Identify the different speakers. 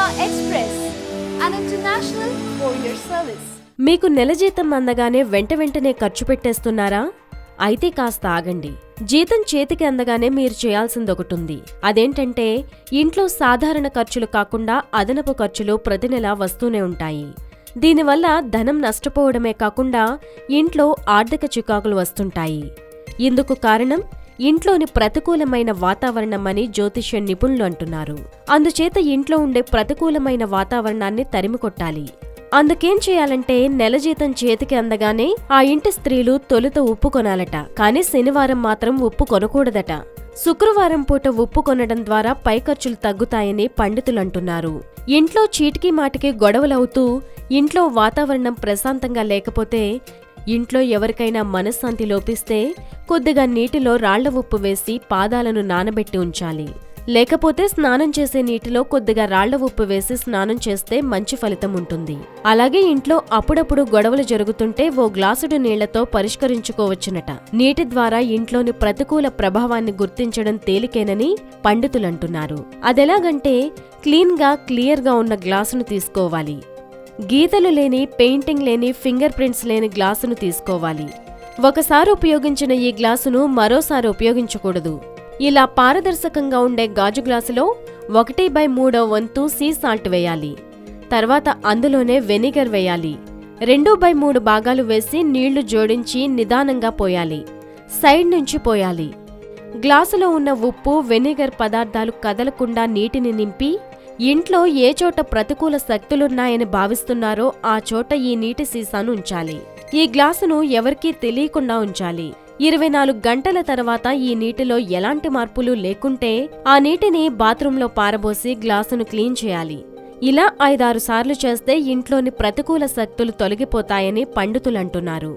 Speaker 1: Express, an international courier service.
Speaker 2: మీకు నెల జీతం అందగానే వెంటనే ఖర్చు పెట్టేస్తున్నారా? అయితే కాస్త ఆగండి. జీతం చేతికి అందగానే మీరు చేయాల్సిందొకటుంది. అదేంటంటే ఇంట్లో సాధారణ ఖర్చులు కాకుండా అదనపు ఖర్చులు ప్రతి నెలా వస్తూనే ఉంటాయి. దీనివల్ల ధనం నష్టపోవడమే కాకుండా ఇంట్లో ఆర్థిక చికాకులు వస్తుంటాయి. ఇందుకు కారణం ఇంట్లోని ప్రతికూలమైన వాతావరణమని జ్యోతిష్య నిపుణులు అంటున్నారు. అందుచేత ఇంట్లో ఉండే ప్రతికూలమైన వాతావరణాన్ని తరిమికొట్టాలి. అందుకేం చేయాలంటే నెల జీతం చేతికి అందగానే ఆ ఇంటి స్త్రీలు తొలుత ఉప్పు కొనాలట. కానీ శనివారం మాత్రం ఉప్పు కొనకూడదట. శుక్రవారం పూట ఉప్పు కొనడం ద్వారా పై ఖర్చులు తగ్గుతాయని పండితులంటున్నారు. ఇంట్లో చీటికి మాటికి గొడవలవుతూ ఇంట్లో వాతావరణం ప్రశాంతంగా లేకపోతే, ఇంట్లో ఎవరికైనా మనశ్శాంతి లోపిస్తే కొద్దిగా నీటిలో రాళ్ల ఉప్పు వేసి పాదాలను నానబెట్టి ఉంచాలి. లేకపోతే స్నానం చేసే నీటిలో కొద్దిగా రాళ్ల ఉప్పు వేసి స్నానం చేస్తే మంచి ఫలితం ఉంటుంది. అలాగే ఇంట్లో అప్పుడప్పుడు గొడవలు జరుగుతుంటే ఓ గ్లాసుడు నీళ్లతో పరిష్కరించుకోవచ్చునట. నీటి ద్వారా ఇంట్లోని ప్రతికూల ప్రభావాన్ని గుర్తించడం తేలికేనని పండితులంటున్నారు. అదెలాగంటే క్లియర్గా ఉన్న గ్లాసును తీసుకోవాలి. గీతలు లేని, పెయింటింగ్ లేని, ఫింగర్ ప్రింట్స్ లేని గ్లాసును తీసుకోవాలి. ఒకసారి ఉపయోగించిన ఈ గ్లాసును మరోసారి ఉపయోగించకూడదు. ఇలా పారదర్శకంగా ఉండే గాజు గ్లాసులో 1/3 వంతు సీ సాల్ట్ వేయాలి. తర్వాత అందులోనే వెనిగర్ వేయాలి. 2/3 భాగాలు వేసి నీళ్లు జోడించి నిదానంగా పోయాలి. సైడ్ నుంచి పోయాలి. గ్లాసులో ఉన్న ఉప్పు, వెనిగర్ పదార్థాలు కదలకుండా నీటిని నింపి ఇంట్లో ఏ చోట ప్రతికూల శక్తులున్నాయని భావిస్తున్నారో ఆ చోట ఈ నీటి సీసాను ఉంచాలి. ఈ గ్లాసును ఎవరికీ తెలియకుండా ఉంచాలి. 24 గంటల తర్వాత ఈ నీటిలో ఎలాంటి మార్పులు లేకుంటే ఆ నీటిని బాత్రూంలో పారబోసి గ్లాసును క్లీన్ చేయాలి. ఇలా 5-6 సార్లు చేస్తే ఇంట్లోని ప్రతికూల శక్తులు తొలగిపోతాయని పండితులంటున్నారు.